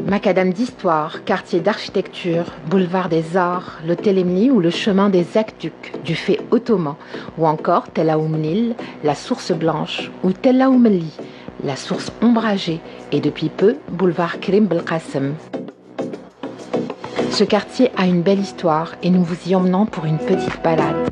Macadam d'histoire, quartier d'architecture, boulevard des arts, le Télémni ou le chemin des aqueducs du fait ottoman, ou encore Tel Aoumnil, la source blanche, ou Tel Aoumli, la source ombragée, et depuis peu, boulevard Krim Belkacem. Ce quartier a une belle histoire et nous vous y emmenons pour une petite balade.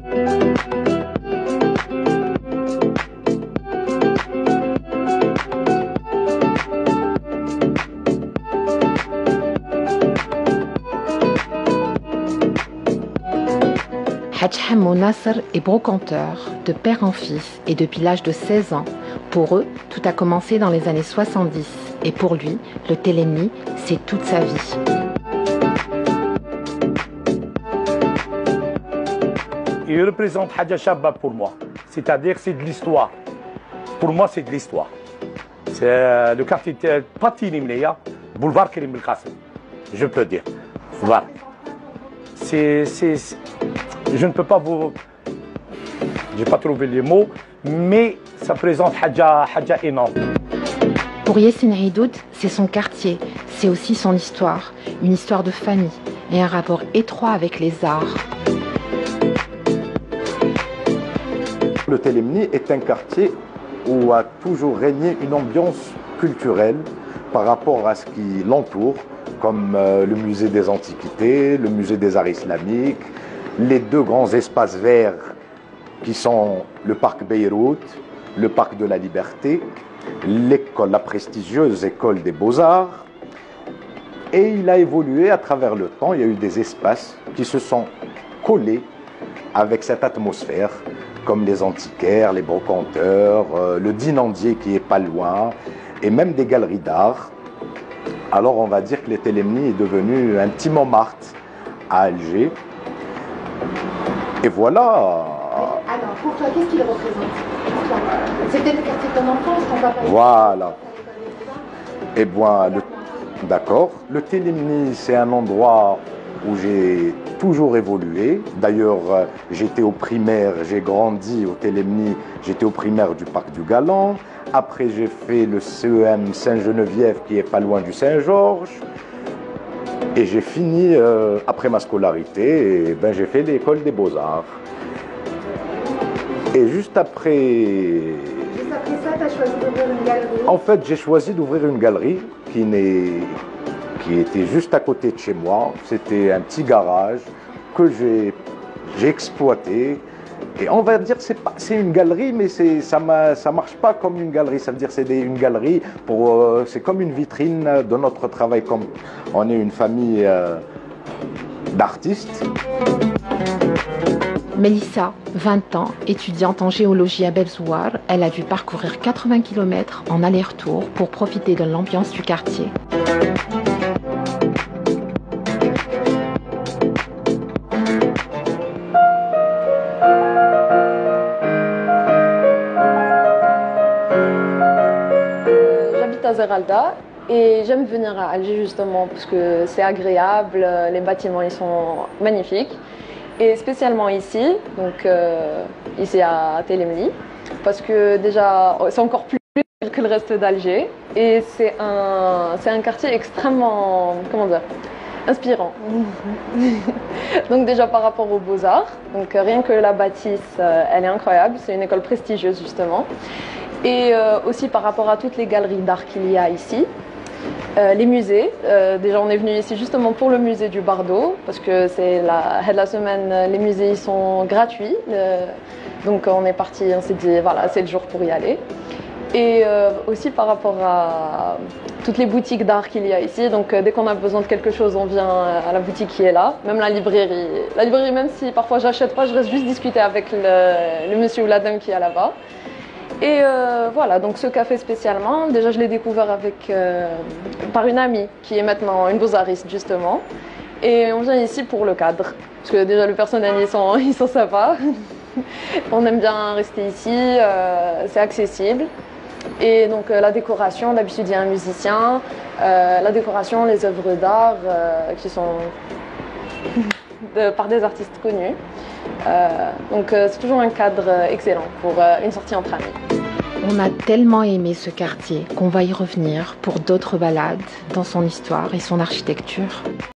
Hadj Hamou Nasser est brocanteur, de père en fils et depuis l'âge de 16 ans. Pour eux, tout a commencé dans les années 70 et pour lui, le Télémni, c'est toute sa vie. Il représente Hadja Shabab pour moi, c'est-à-dire c'est de l'histoire. Pour moi, c'est de l'histoire. C'est le quartier Patini Mneya, boulevard Karim Belkacem, je peux dire. Voilà. Je ne peux pas vous... J'ai pas trouvé les mots, mais ça présente Hadja énorme. Pour Yassine Aidoud, c'est son quartier, c'est aussi son histoire, une histoire de famille et un rapport étroit avec les arts. Le Télémni est un quartier où a toujours régné une ambiance culturelle par rapport à ce qui l'entoure, comme le musée des antiquités, le musée des arts islamiques, les deux grands espaces verts qui sont le parc Beyrouth, le parc de la Liberté, l'école, la prestigieuse école des Beaux-Arts. Et il a évolué à travers le temps, il y a eu des espaces qui se sont collés avec cette atmosphère, comme les antiquaires, les brocanteurs, le Dinandier qui est pas loin, et même des galeries d'art. Alors on va dire que le Télémni est devenu un petit Montmartre à Alger. Et voilà. Alors, pour toi, qu'est-ce qu'il représente? C'était le quartier de ton enfance, ton papa. Voilà. Et bien, d'accord. Le Télémni, c'est un endroit où j'ai toujours évolué. D'ailleurs, j'étais au primaire, j'ai grandi au Télémni, j'étais au primaire du Parc du Galant. Après, j'ai fait le CEM Saint-Geneviève, qui est pas loin du Saint-Georges. Et j'ai fini, après ma scolarité, et ben, j'ai fait l'école des Beaux-Arts. Et juste après... Juste après ça, tu as choisi d'ouvrir une galerie? En fait, j'ai choisi d'ouvrir une galerie qui était juste à côté de chez moi. C'était un petit garage que j'ai exploité. Et on va dire que c'est une galerie, mais ça marche pas comme une galerie. Ça veut dire que c'est une galerie, c'est comme une vitrine de notre travail. Comme on est une famille d'artistes. Mélissa, 20 ans, étudiante en géologie à Belzouar, elle a dû parcourir 80 km en aller-retour pour profiter de l'ambiance du quartier. J'habite à Zeralda et j'aime venir à Alger justement parce que c'est agréable, les bâtiments ils sont magnifiques. Et spécialement ici, donc ici à Télémni, parce que déjà c'est encore plus que le reste d'Alger et c'est un quartier extrêmement, comment dire, inspirant. Donc déjà par rapport aux Beaux-Arts, donc rien que la bâtisse, elle est incroyable, c'est une école prestigieuse justement. Et aussi par rapport à toutes les galeries d'art qu'il y a ici. Les musées, déjà on est venu ici justement pour le musée du Bardo parce que c'est la semaine, les musées ils sont gratuits, donc on est parti, on s'est dit voilà c'est le jour pour y aller. Et aussi par rapport à toutes les boutiques d'art qu'il y a ici, donc dès qu'on a besoin de quelque chose on vient à la boutique qui est là, même la librairie même si parfois j'achète pas, je reste juste discuter avec le monsieur ou la dame qui est là-bas. Et voilà, donc ce café spécialement, déjà je l'ai découvert par une amie qui est maintenant une beaux-artiste justement. Et on vient ici pour le cadre, parce que déjà le personnel ils sont sympas. On aime bien rester ici, c'est accessible. Et donc la décoration, d'habitude il y a un musicien. La décoration, les œuvres d'art qui sont par des artistes connus. Donc c'est toujours un cadre excellent pour une sortie entre amis. On a tellement aimé ce quartier qu'on va y revenir pour d'autres balades dans son histoire et son architecture.